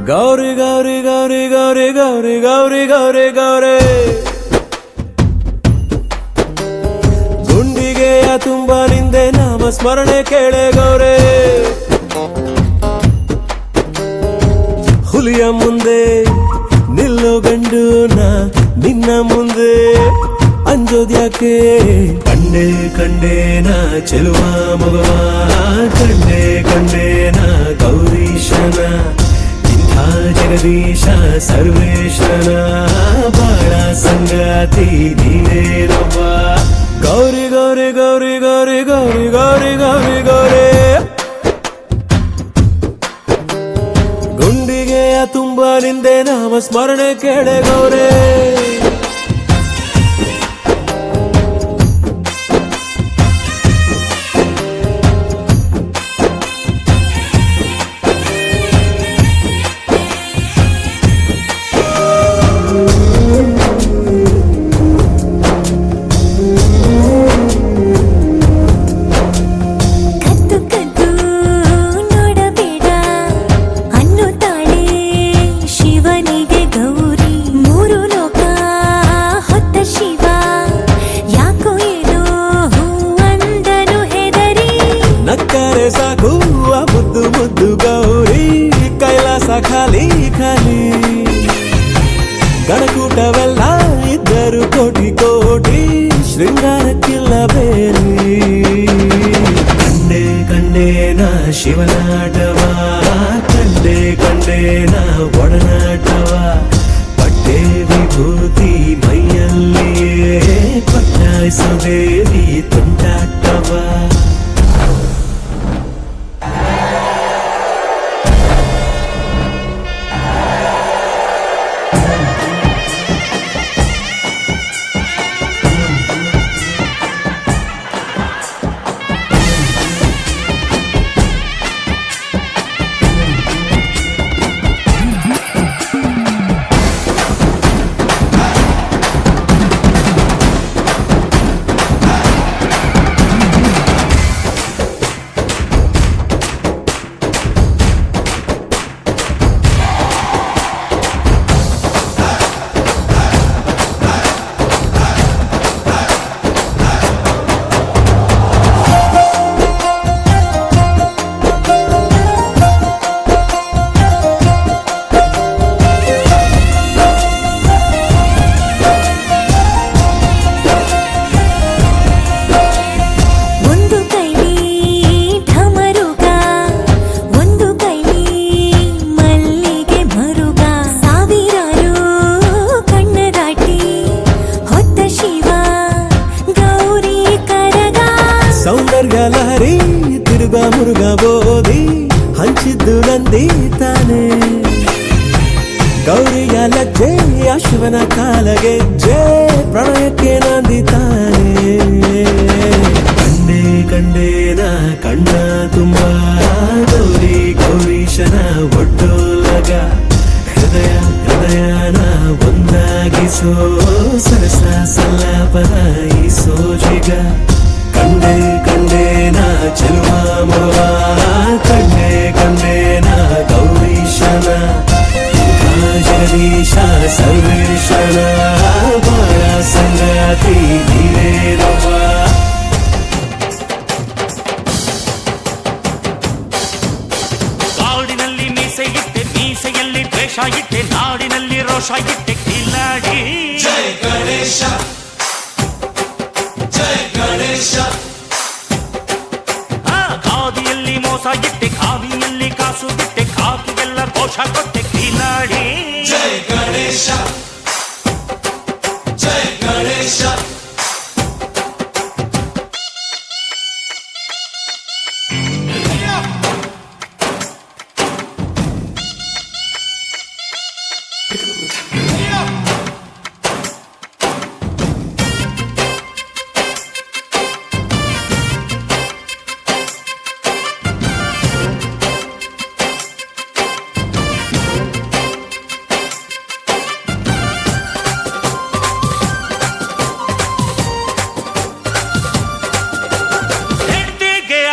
ಗೌರಿ ಗೌರಿ ಗೌರಿ ಗೌರಿ ಗೌರಿ ಗೌರಿ ಗೌರಿ ಗೌರಿ ಗುಂಡಿಗೆಯ ತುಂಬ ನಿಂದೆ ನಾಮ ಸ್ಮರಣೆ ಕೇಳೆ ಗೌರೆ ಹುಲಿಯ ಮುಂದೆ ನಿಲ್ಲೋ ಗಂಡು ನಿನ್ನ ಮುಂದೆ ಅಂಜೋದ್ಯಾಕೆ ಕಂಡೆ ಕಂಡೇನ ಚೆಲುವ ಮಗವ ಕಂಡೆ ಕಂಡೇನ ಗೌರೀಶನ ಇಂಥ ಜಗದೀಶ ಸರ್ವೇಶನ ಬಾಳ ಸಂಗಾತಿ ನೀನೇನೊಬ್ಬ ಗೌರಿ ಗೌರಿ ಗೌರಿ ಗೌರಿ ಗೌರಿ ಗೌರಿ ಗೌರಿ ಗೌರಿ ಗುಂಡಿಗೆಯ ತುಂಬ ನಿಂದೆ ನಾಮ ಸ್ಮರಣೆ ಕೇಳೆ ಗೌರೇ ಸಾಕು ಮುದ್ದು ಮುದ್ದು ಗೌರಿ ಕೈಲಾಸ ಖಾಲಿ ಖಾಲಿ ಗಣಕೂಟವೆಲ್ಲ ಇದ್ದರು ಕೋಟಿ ಕೋಟಿ ಶೃಂಗಾರಕ್ಕಿಲ್ಲ ಬೇರೆ ಕಂಡೆ ಕಂಡೇನ ಶಿವನಾಟವ ಕಂಡೆ ಕಂಡೇನ ಒಡನಾಟವ ಪಟ್ಟೆ ವಿಭೂತಿ ಮೈಯಲ್ಲಿಯೇ ಪಟ್ಟಾಯಿಸೋ ದೇವಿ ತುಂಟಾಟವ ಲಹರಿ ತಿರುಗ ಮುರುಗ ಬೋದಿ ಹಂಚಿದ್ದು ನಂದಿ ತಾನೆ ಗೌರಿಯ ಲಜ್ಜೆ ಶಿವನ ಕಾಲಗೆಜ್ಜೆ ಪ್ರಣಯಕ್ಕೆ ನಂದಿ ತಾನೆ ಕಂಡೆ ಕಂಡೇನ ಕಣ್ಣ ತುಂಬ ಗೌರಿ ಗೌರೀಶನ ಒಟ್ಟೋಲಗ ಹೃದಯ ಹೃದಯನ ಒಂದಾಗಿಸೋ ಸರಸ ಸಲ್ಲಾಪನ ಈ ಸೋಜಿಗ ಕಂಡೆ ಕಂಡೇನ ಚೆಲುವ ಮಗವ ಕಂಡೆ ಕಂಡೇನ ಗೌರೀಶನ ಜಗದೀಶ ಸರ್ವೇಶನ ಬಾಳ ಸಂಗಾತಿ ನೀನೇನೊಬ್ಬ ಕಾಡಿನಲ್ಲಿ ಮೀಸೆ ಇಟ್ಟೆ ಮೀಸೆಯಲ್ಲಿ ದ್ವೇಷ ಇಟ್ಟೆ ನಾಡಿನಲ್ಲಿ ರೋಷ ಇಟ್ಟೆ ಕಿಲಾಡಿ ಜೈ ಗಣೇಶ ಜೈ ಗಣೇಶ ಖಾದಿಯಲ್ಲಿ ಮೋಸ ಇಟ್ಟೆ ಖಾದಿಯಲ್ಲಿ ಕಾಸು ಬಿಟ್ಟೆ ಖಾಕಿಗೆಲ್ಲ ದೋಷ ಕೊಟ್ಟೆ ಕಿಲಾಡಿ ಜೈ ಗಣೇಶ ಜೈ ಗಣೇಶ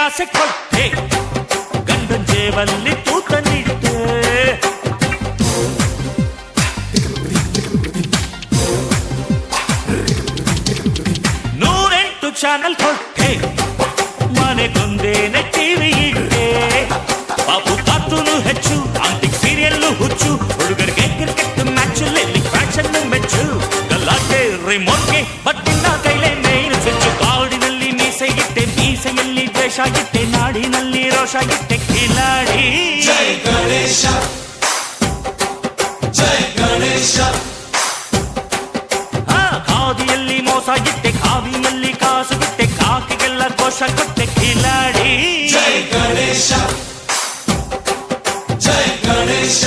ಆಸೆ ಕೊಟ್ಟೆ ಗಂಡನ ಜೇಬಲ್ಲಿ ತೂತ ನಿಟ್ಟೆ ನೂರೆಂಟು ಚಾನಲ್ ಕೊಟ್ಟೆ ಮನೆಗೊಂದೇನೆ ಟಿವಿ ಇಟ್ಟೆ ಪಾಪು ಕಾತೂನು ಹೆಚ್ಚು ಆಂಟಿಕ್ ಸೀರಿಯಲ್ಲು ಹುಚ್ಚು ಹುಡುಗರಿಗೆ ಕ್ರಿಕೆಟ್ ಮ್ಯಾಚಲ್ಲಿ ಫ್ಯಾಷನ್ ಮೆಚ್ಚು ಗಲಾಟೆ ರಿಮೋಟ್ಗೆ ಬಟ್ಟಿನ ಕೈಲೇ ಮೇನ್ ಸ್ವಿಚ್ಚು ಕಾಡಿನಲ್ಲಿ ಮೀಸೆಯಲ್ಲಿ ದ್ವೇಷ ಇಟ್ಟೆ ನಾಡಿನಲ್ಲಿ ರೋಷ ಇಟ್ಟೆ ಕಿಲಾಡಿ ಜೈ ಗಣೇಶ ಜೈ ಗಣೇಶ ಖಾದಿಯಲ್ಲಿ ಮೋಸ ಇಟ್ಟೆ ಖಾದಿಯಲ್ಲಿ ಕಾಸು ಬಿಟ್ಟೆ ಕಾಕಿಗೆಲ್ಲ ಘೋಷ ಕೊಟ್ಟೆ ಕಿಲಾಡಿ ಜೈ ಗಣೇಶ ಜೈ ಗಣೇಶ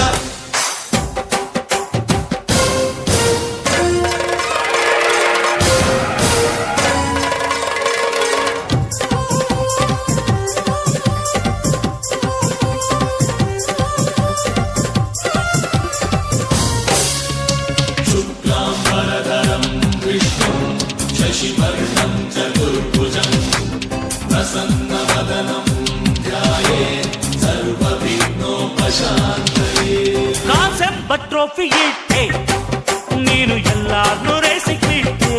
शुक्लाम्बरधरं विष्णुं शशिवर्णं चतुर्भुजं प्रसन्नवदनं ध्यायेत् सर्वविघ्नोपशान्तये ಕಾಸೆಂಬ ಟ್ರೋಫಿ ಇಟ್ಟೆ ನೀನು ಎಲ್ಲಾರ್ನೂ ರೇಸಿಗಿಟ್ಟೆ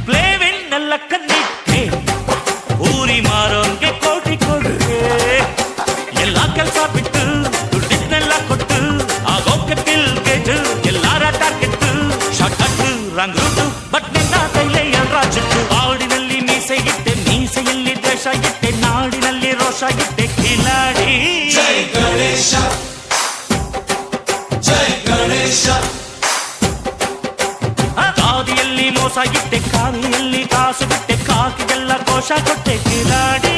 ಪ್ಲೇವಿನ್ನೆಲ್ಲ ಕಣ್ಣಿಟ್ಟೆ ಊರಿ ಮಾರೋನ್ಗೆ ಕೋಟಿ ಕೊಟ್ಟೆ ಎಲ್ಲ ಕೆಲಸ ಬಿಟ್ಟು ದುಡ್ಡಿದ್ನೆಲ್ಲ ಕೊಟ್ಟು ಆಗೋಕೆ ಬಿಲ್ ಗೇಜ್ ಎಲ್ಲಾರ target shortcut wrong route but ನಿನ್ನ ಕೈಲೇ ರಾಜತ್ತು ಆಡಿನಲ್ಲಿ ಮೀಸೆಯಲ್ಲಿ ದ್ವೇಷ ಇಟ್ಟೆ ನಾಡಿನಲ್ಲಿ ರೋಷ ಇಟ್ಟೆ ಕಿಲಾಡಿ ಜೈ ಗಣೇಶ ಜೈ ಗಣೇಶ ಖಾದಿಯಲ್ಲಿ ಮೋಸ ಇಟ್ಟೆ ಖಾದಿಯಲ್ಲಿ ಕಾಸು ಬಿಟ್ಟೆ ಕಾಕಿಗೆಲ್ಲ ಕೋಶ ಕೊಟ್ಟೆ ಕಿಲಾಡಿ